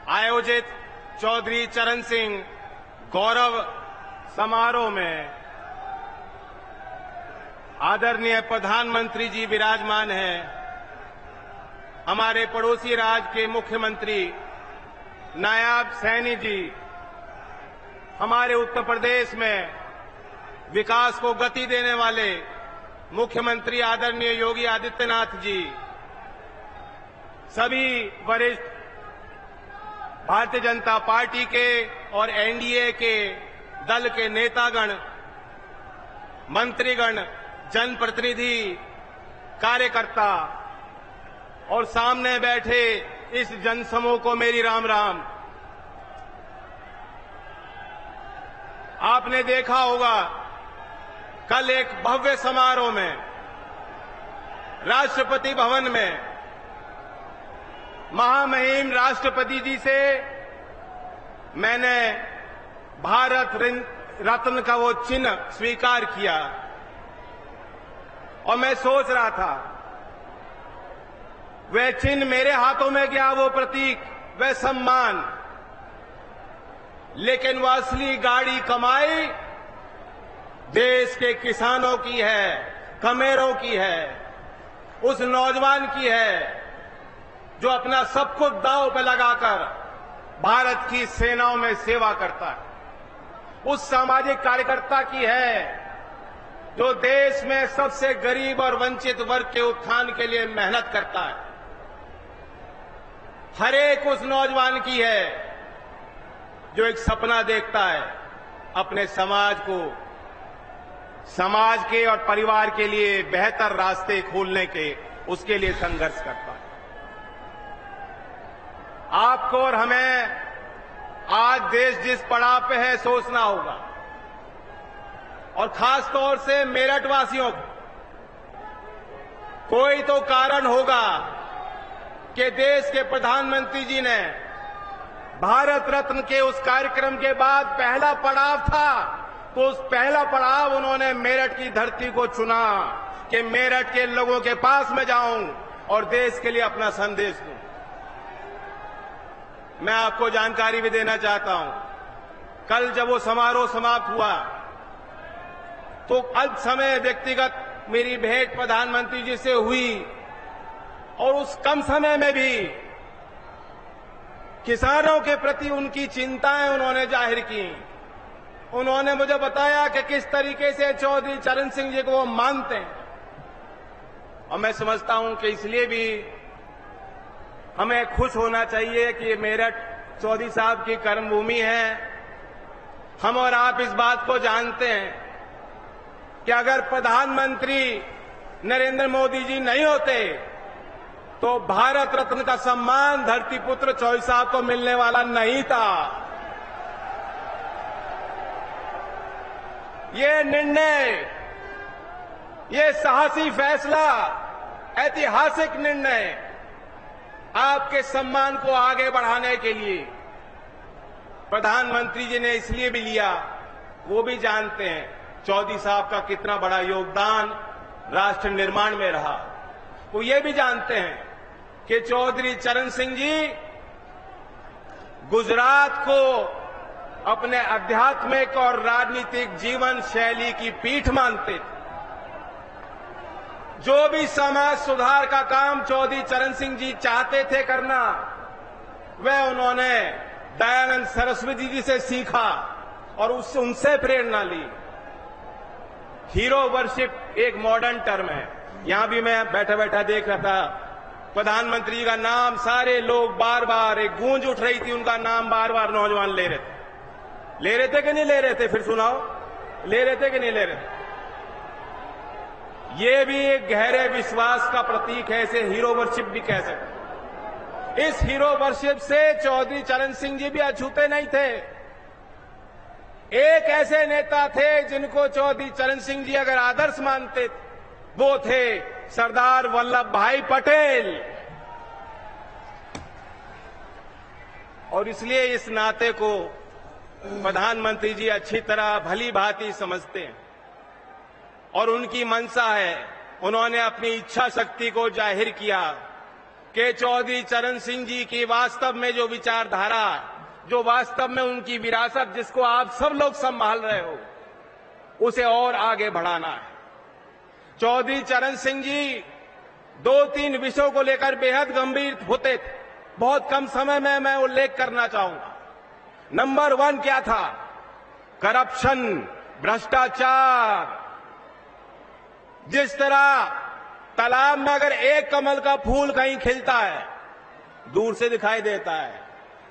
आयोजित चौधरी चरण सिंह गौरव समारोह में आदरणीय प्रधानमंत्री जी विराजमान हैं। हमारे पड़ोसी राज्य के मुख्यमंत्री नायब सैनी जी, हमारे उत्तर प्रदेश में विकास को गति देने वाले मुख्यमंत्री आदरणीय योगी आदित्यनाथ जी, सभी वरिष्ठ भारतीय जनता पार्टी के और एनडीए के दल के नेतागण, मंत्रीगण, जनप्रतिनिधि, कार्यकर्ता और सामने बैठे इस जनसमूह को मेरी राम राम। आपने देखा होगा कल एक भव्य समारोह में राष्ट्रपति भवन में महामहिम राष्ट्रपति जी से मैंने भारत रत्न का वो चिन्ह स्वीकार किया और मैं सोच रहा था वह चिन्ह मेरे हाथों में गया, वो प्रतीक, वह सम्मान, लेकिन वह असली गाड़ी कमाई देश के किसानों की है, कमेरों की है, उस नौजवान की है जो अपना सब कुछ दांव पे लगाकर भारत की सेनाओं में सेवा करता है, उस सामाजिक कार्यकर्ता की है जो देश में सबसे गरीब और वंचित वर्ग के उत्थान के लिए मेहनत करता है, हर एक उस नौजवान की है जो एक सपना देखता है अपने समाज को, समाज के और परिवार के लिए बेहतर रास्ते खोलने के, उसके लिए संघर्ष करता है। आपको और हमें आज देश जिस पड़ाव पे है सोचना होगा, और खास तौर से मेरठ वासियों को। कोई तो कारण होगा कि देश के प्रधानमंत्री जी ने भारत रत्न के उस कार्यक्रम के बाद पहला पड़ाव था, तो उस पहला पड़ाव उन्होंने मेरठ की धरती को चुना कि मेरठ के लोगों के पास में जाऊं और देश के लिए अपना संदेश दूं। मैं आपको जानकारी भी देना चाहता हूं, कल जब वो समारोह समाप्त हुआ तो अल्प समय व्यक्तिगत मेरी भेंट प्रधानमंत्री जी से हुई और उस कम समय में भी किसानों के प्रति उनकी चिंताएं उन्होंने जाहिर की। उन्होंने मुझे बताया कि किस तरीके से चौधरी चरण सिंह जी को वो मानते हैं, और मैं समझता हूं कि इसलिए भी हमें खुश होना चाहिए कि मेरठ चौधरी साहब की कर्मभूमि है। हम और आप इस बात को जानते हैं कि अगर प्रधानमंत्री नरेंद्र मोदी जी नहीं होते तो भारत रत्न का सम्मान धरती पुत्र चौधरी साहब को मिलने वाला नहीं था। ये निर्णय, ये साहसी फैसला, ऐतिहासिक निर्णय आपके सम्मान को आगे बढ़ाने के लिए प्रधानमंत्री जी ने इसलिए भी लिया, वो भी जानते हैं चौधरी साहब का कितना बड़ा योगदान राष्ट्र निर्माण में रहा। वो ये भी जानते हैं कि चौधरी चरण सिंह जी गुजरात को अपने आध्यात्मिक और राजनीतिक जीवन शैली की पीठ मानते थे। जो भी समाज सुधार का काम चौधरी चरण सिंह जी चाहते थे करना, वह उन्होंने दयानंद सरस्वती जी से सीखा और उससे उनसे प्रेरणा ली। हीरो वर्शिप एक मॉडर्न टर्म है। यहां भी मैं बैठा बैठा देख रहा था, प्रधानमंत्री का नाम सारे लोग बार बार, एक गूंज उठ रही थी, उनका नाम बार बार नौजवान ले रहे थे कि नहीं ले रहे थे? फिर सुनाओ, ले रहे थे कि नहीं ले रहे थे? ये भी एक गहरे विश्वास का प्रतीक है, इसे हीरो वर्शिप भी कह सकते। इस हीरो वर्शिप से चौधरी चरण सिंह जी भी अछूते नहीं थे। एक ऐसे नेता थे जिनको चौधरी चरण सिंह जी अगर आदर्श मानते, वो थे सरदार वल्लभ भाई पटेल। और इसलिए इस नाते को प्रधानमंत्री जी अच्छी तरह भली भांति समझते हैं और उनकी मंशा है, उन्होंने अपनी इच्छा शक्ति को जाहिर किया कि चौधरी चरण सिंह जी की वास्तव में जो विचारधारा, जो वास्तव में उनकी विरासत, जिसको आप सब लोग संभाल रहे हो, उसे और आगे बढ़ाना है। चौधरी चरण सिंह जी 2-3 विषयों को लेकर बेहद गंभीर होते थे। बहुत कम समय में मैं उल्लेख करना चाहूंगा। नंबर 1 क्या था? करप्शन, भ्रष्टाचार। जिस तरह तालाब में अगर एक कमल का फूल कहीं खिलता है, दूर से दिखाई देता है,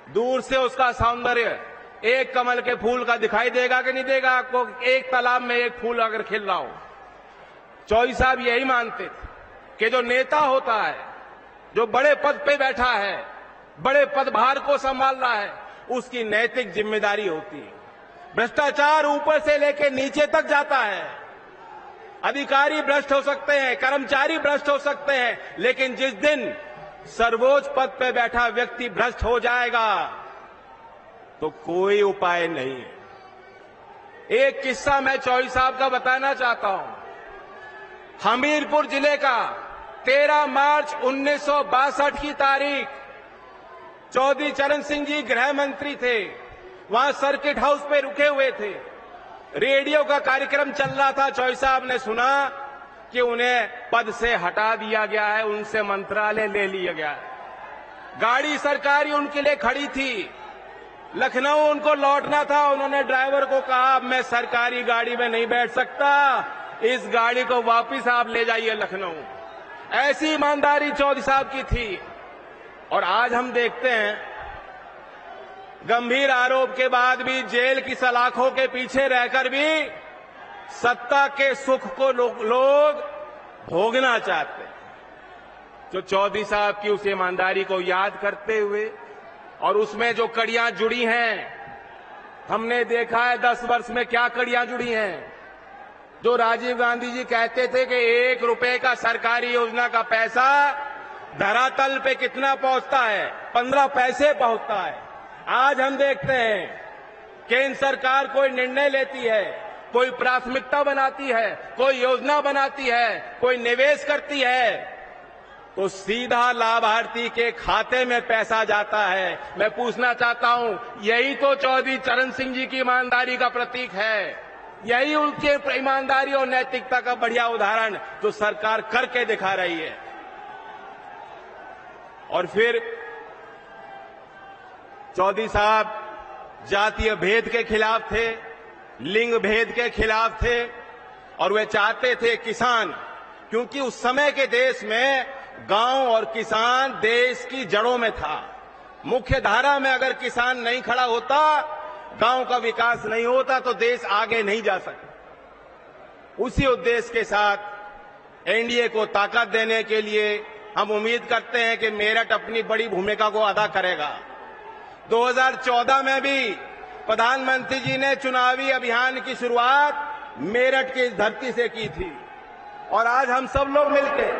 दूर से उसका सौंदर्य एक कमल के फूल का दिखाई देगा कि नहीं देगा आपको? एक तालाब में एक फूल अगर खिल रहा हो। चौधरी साहब यही मानते थे कि जो नेता होता है, जो बड़े पद पे बैठा है, बड़े पदभार को संभाल रहा है, उसकी नैतिक जिम्मेदारी होती है। भ्रष्टाचार ऊपर से लेकर नीचे तक जाता है। अधिकारी भ्रष्ट हो सकते हैं, कर्मचारी भ्रष्ट हो सकते हैं, लेकिन जिस दिन सर्वोच्च पद पे बैठा व्यक्ति भ्रष्ट हो जाएगा तो कोई उपाय नहीं है। एक किस्सा मैं चौधरी साहब का बताना चाहता हूं। हमीरपुर जिले का 13 मार्च 1962 की तारीख, चौधरी चरण सिंह जी गृह मंत्री थे। वहां सर्किट हाउस पे रुके हुए थे। रेडियो का कार्यक्रम चल रहा था। चौधरी साहब ने सुना कि उन्हें पद से हटा दिया गया है, उनसे मंत्रालय ले लिया गया है। गाड़ी सरकारी उनके लिए खड़ी थी। लखनऊ उनको लौटना था। उन्होंने ड्राइवर को कहा, अब मैं सरकारी गाड़ी में नहीं बैठ सकता, इस गाड़ी को वापस आप ले जाइए लखनऊ। ऐसी ईमानदारी चौधरी साहब की थी। और आज हम देखते हैं, गंभीर आरोप के बाद भी जेल की सलाखों के पीछे रहकर भी सत्ता के सुख को लोग भोगना चाहते हैं। जो चौधरी साहब की उस ईमानदारी को याद करते हुए और उसमें जो कड़ियां जुड़ी हैं, हमने देखा है 10 वर्ष में क्या कड़ियां जुड़ी हैं। जो राजीव गांधी जी कहते थे कि 1 रुपए का सरकारी योजना का पैसा धरातल पे कितना पहुंचता है? 15 पैसे पहुंचता है। आज हम देखते हैं केंद्र सरकार कोई निर्णय लेती है, कोई प्राथमिकता बनाती है, कोई योजना बनाती है, कोई निवेश करती है, तो सीधा लाभार्थी के खाते में पैसा जाता है। मैं पूछना चाहता हूं, यही तो चौधरी चरण सिंह जी की ईमानदारी का प्रतीक है। यही उनके ईमानदारी और नैतिकता का बढ़िया उदाहरण जो सरकार करके दिखा रही है। और फिर चौधरी साहब जातीय भेद के खिलाफ थे, लिंग भेद के खिलाफ थे, और वे चाहते थे किसान, क्योंकि उस समय के देश में गांव और किसान देश की जड़ों में था। मुख्य धारा में अगर किसान नहीं खड़ा होता, गांव का विकास नहीं होता, तो देश आगे नहीं जा सकता। उसी उद्देश्य के साथ एनडीए को ताकत देने के लिए हम उम्मीद करते हैं कि मेरठ अपनी बड़ी भूमिका को अदा करेगा। 2014 में भी प्रधानमंत्री जी ने चुनावी अभियान की शुरुआत मेरठ की धरती से की थी, और आज हम सब लोग मिलकर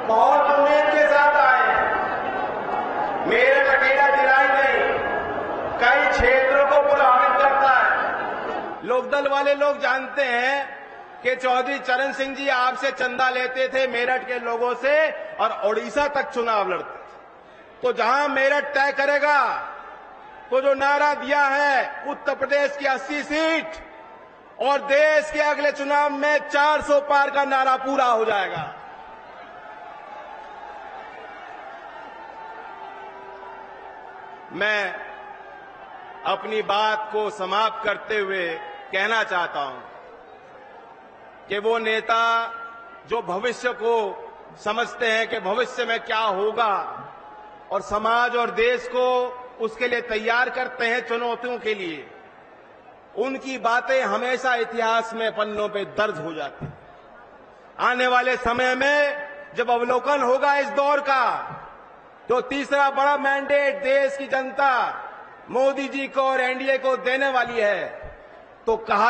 बहुत उम्मीद के साथ आए। मेरठ अकेला जिला ही नहीं, कई क्षेत्रों को प्रभावित करता है। लोकदल वाले लोग जानते हैं कि चौधरी चरण सिंह जी आपसे चंदा लेते थे मेरठ के लोगों से, और ओडिशा तक चुनाव लड़ते थे। तो जहां मेरठ तय करेगा, तो जो नारा दिया है उत्तर प्रदेश की 80 सीट और देश के अगले चुनाव में 400 पार का नारा पूरा हो जाएगा। मैं अपनी बात को समाप्त करते हुए कहना चाहता हूं कि वो नेता जो भविष्य को समझते हैं कि भविष्य में क्या होगा और समाज और देश को उसके लिए तैयार करते हैं चुनौतियों के लिए, उनकी बातें हमेशा इतिहास में पन्नों पे दर्ज हो जाती हैं। आने वाले समय में जब अवलोकन होगा इस दौर का, तो तीसरा बड़ा मैंडेट देश की जनता मोदी जी को और एनडीए को देने वाली है, तो कहा